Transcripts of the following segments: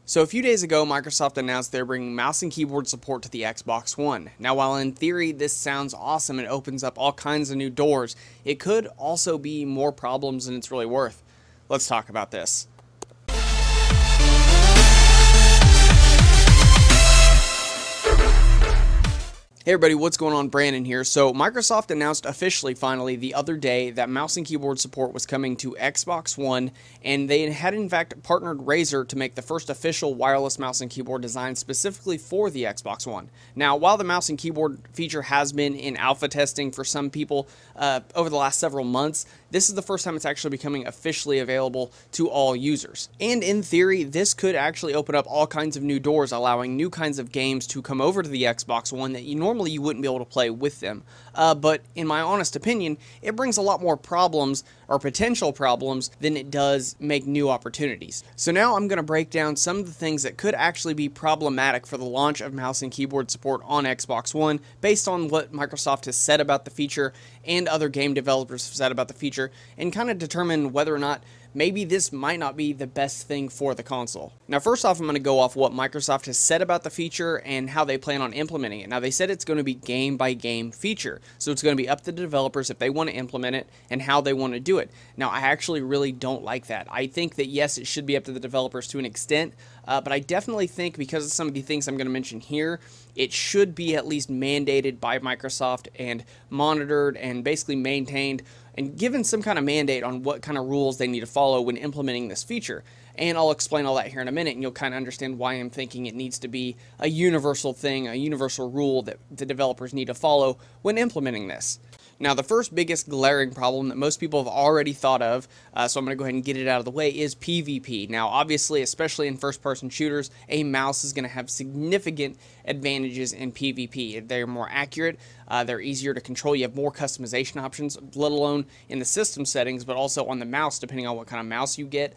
So a few days ago, Microsoft announced they're bringing mouse and keyboard support to the Xbox One. Now, while in theory this sounds awesome and opens up all kinds of new doors, it could also be more problems than it's really worth. Let's talk about this. Hey everybody, what's going on? Brandon here. So Microsoft announced officially finally the other day that mouse and keyboard support was coming to Xbox One, and they had in fact partnered Razer to make the first official wireless mouse and keyboard designed specifically for the Xbox One. Now, while the mouse and keyboard feature has been in alpha testing for some people over the last several months, this is the first time it's actually becoming officially available to all users. And in theory, this could actually open up all kinds of new doors, allowing new kinds of games to come over to the Xbox One that normally you wouldn't be able to play with them. But in my honest opinion, it brings a lot more problems or potential problems than it does make new opportunities. So now I'm going to break down some of the things that could actually be problematic for the launch of mouse and keyboard support on Xbox One based on what Microsoft has said about the feature and other game developers have said about the feature, and kind of determine whether or not maybe this might not be the best thing for the console. Now, first off, I'm going to go off what Microsoft has said about the feature and how they plan on implementing it. Now, they said it's going to be game-by-game feature, so it's going to be up to the developers if they want to implement it and how they want to do it. Now, I actually really don't like that. I think that, yes, it should be up to the developers to an extent, but I definitely think because of some of the things I'm going to mention here, it should be at least mandated by Microsoft and monitored and basically maintained and given some kind of mandate on what kind of rules they need to follow when implementing this feature. And I'll explain all that here in a minute, and you'll kind of understand why I'm thinking it needs to be a universal thing, a universal rule that the developers need to follow when implementing this. Now, the first biggest glaring problem that most people have already thought of, so I'm going to go ahead and get it out of the way, is PvP. Now, obviously, especially in first-person shooters, a mouse is going to have significant advantages in PvP. They're more accurate, they're easier to control, you have more customization options, let alone in the system settings, but also on the mouse, depending on what kind of mouse you get.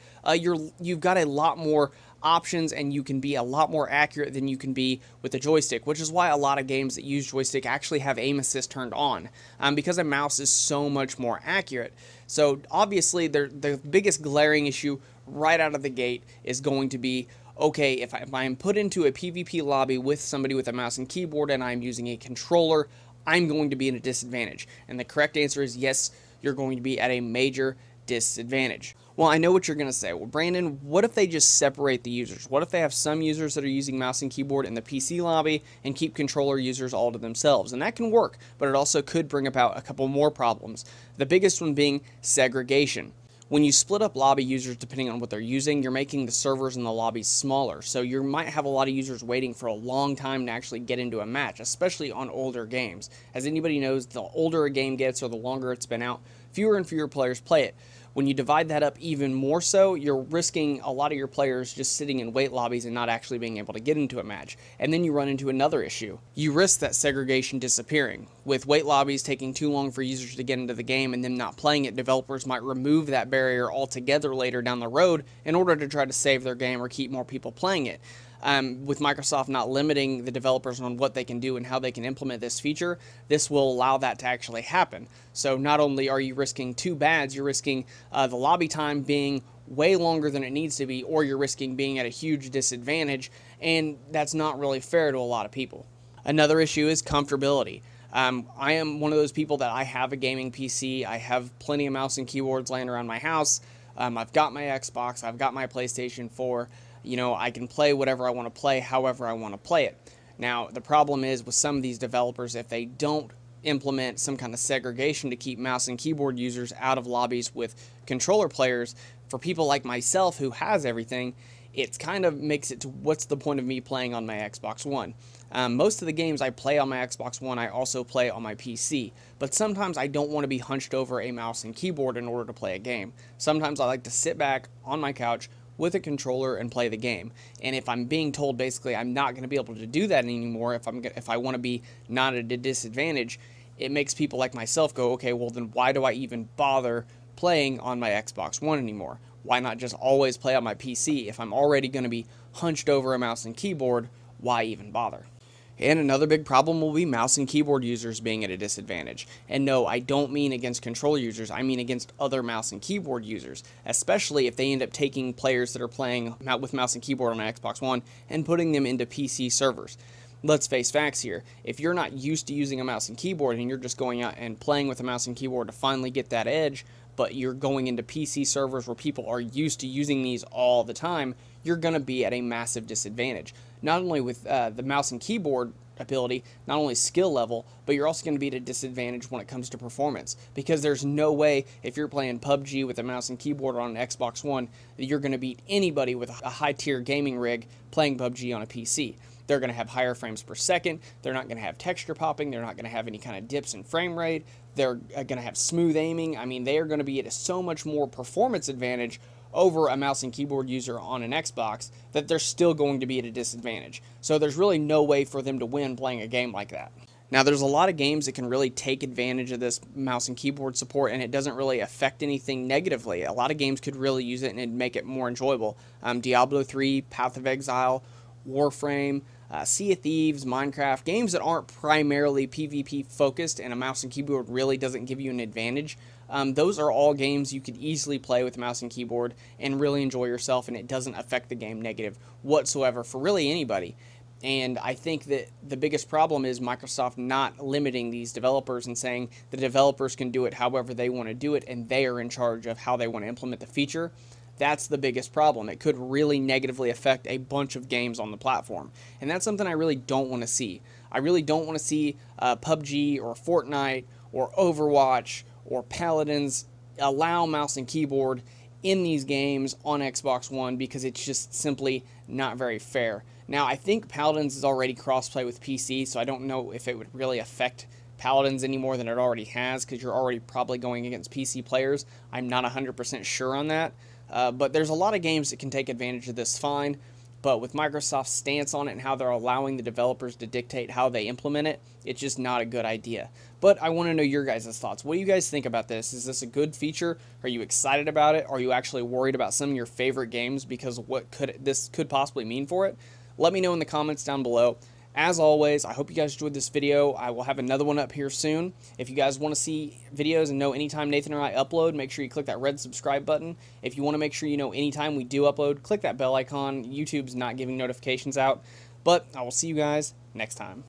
You've got a lot more options, and you can be a lot more accurate than you can be with the joystick, which is why a lot of games that use joystick actually have aim assist turned on, because a mouse is so much more accurate. So obviously the biggest glaring issue right out of the gate is going to be, okay, if I'm put into a PvP lobby with somebody with a mouse and keyboard and I'm using a controller, I'm going to be in a disadvantage. And the correct answer is yes, you're going to be at a major disadvantage. Well, I know what you're going to say. Well, Brandon, what if they just separate the users? What if they have some users that are using mouse and keyboard in the PC lobby and keep controller users all to themselves? And that can work, but it also could bring about a couple more problems. The biggest one being segregation. When you split up lobby users depending on what they're using, you're making the servers in the lobbies smaller. So you might have a lot of users waiting for a long time to actually get into a match, especially on older games. As anybody knows, the older a game gets or the longer it's been out, fewer and fewer players play it. When you divide that up even more so, you're risking a lot of your players just sitting in wait lobbies and not actually being able to get into a match. And then you run into another issue. You risk that segregation disappearing. With wait lobbies taking too long for users to get into the game and them not playing it, developers might remove that barrier altogether later down the road in order to try to save their game or keep more people playing it. With Microsoft not limiting the developers on what they can do and how they can implement this feature, this will allow that to actually happen. So not only are you risking two bads, you're risking the lobby time being way longer than it needs to be, or you're risking being at a huge disadvantage, and that's not really fair to a lot of people. Another issue is comfortability. I am one of those people that I have a gaming PC, I have plenty of mouse and keyboards laying around my house, I've got my Xbox, I've got my PlayStation 4, you know, I can play whatever I want to play, however I want to play it. Now, the problem is with some of these developers, if they don't implement some kind of segregation to keep mouse and keyboard users out of lobbies with controller players, for people like myself who has everything, it kind of makes it to what's the point of me playing on my Xbox One. Most of the games I play on my Xbox One, I also play on my PC, but sometimes I don't want to be hunched over a mouse and keyboard in order to play a game. Sometimes I like to sit back on my couch with a controller and play the game. And if I'm being told basically I'm not going to be able to do that anymore, if I want to be not at a disadvantage, it makes people like myself go, okay, well then why do I even bother playing on my Xbox One anymore? Why not just always play on my PC? If I'm already going to be hunched over a mouse and keyboard, why even bother? And another big problem will be mouse and keyboard users being at a disadvantage. And no, I don't mean against control users, I mean against other mouse and keyboard users, especially if they end up taking players that are playing with mouse and keyboard on an Xbox One and putting them into PC servers. Let's face facts here. If you're not used to using a mouse and keyboard and you're just going out and playing with a mouse and keyboard to finally get that edge, but you're going into PC servers where people are used to using these all the time, you're going to be at a massive disadvantage. Not only with the mouse and keyboard ability, not only skill level, but you're also going to be at a disadvantage when it comes to performance, because there's no way, if you're playing PUBG with a mouse and keyboard on an Xbox One, that you're going to beat anybody with a high-tier gaming rig playing PUBG on a PC. They're going to have higher frames per second, they're not going to have texture popping, they're not going to have any kind of dips in frame rate, they're going to have smooth aiming. I mean, they are going to be at a so much more performance advantage over a mouse and keyboard user on an Xbox that they're still going to be at a disadvantage. So there's really no way for them to win playing a game like that. Now, there's a lot of games that can really take advantage of this mouse and keyboard support, and it doesn't really affect anything negatively. A lot of games could really use it and it'd make it more enjoyable. Diablo 3, Path of Exile, Warframe, Sea of Thieves, Minecraft, games that aren't primarily PvP focused and a mouse and keyboard really doesn't give you an advantage. Those are all games you could easily play with mouse and keyboard and really enjoy yourself, and it doesn't affect the game negative whatsoever for really anybody. And I think that the biggest problem is Microsoft not limiting these developers and saying the developers can do it however they want to do it, and they are in charge of how they want to implement the feature. That's the biggest problem. It could really negatively affect a bunch of games on the platform. And that's something I really don't want to see. I really don't want to see PUBG or Fortnite or Overwatch or Paladins allow mouse and keyboard in these games on Xbox One, because it's just simply not very fair. Now, I think Paladins is already crossplay with PC, so I don't know if it would really affect Paladins any more than it already has, because you're already probably going against PC players. I'm not 100% sure on that. But there's a lot of games that can take advantage of this fine, but with Microsoft's stance on it and how they're allowing the developers to dictate how they implement it, it's just not a good idea. But I want to know your guys' thoughts. What do you guys think about this? Is this a good feature? Are you excited about it? Are you actually worried about some of your favorite games because of what this could possibly mean for it? Let me know in the comments down below. As always, I hope you guys enjoyed this video. I will have another one up here soon. If you guys want to see videos and know anytime Nathan or I upload, make sure you click that red subscribe button. If you want to make sure you know anytime we do upload, click that bell icon. YouTube's not giving notifications out. But I will see you guys next time.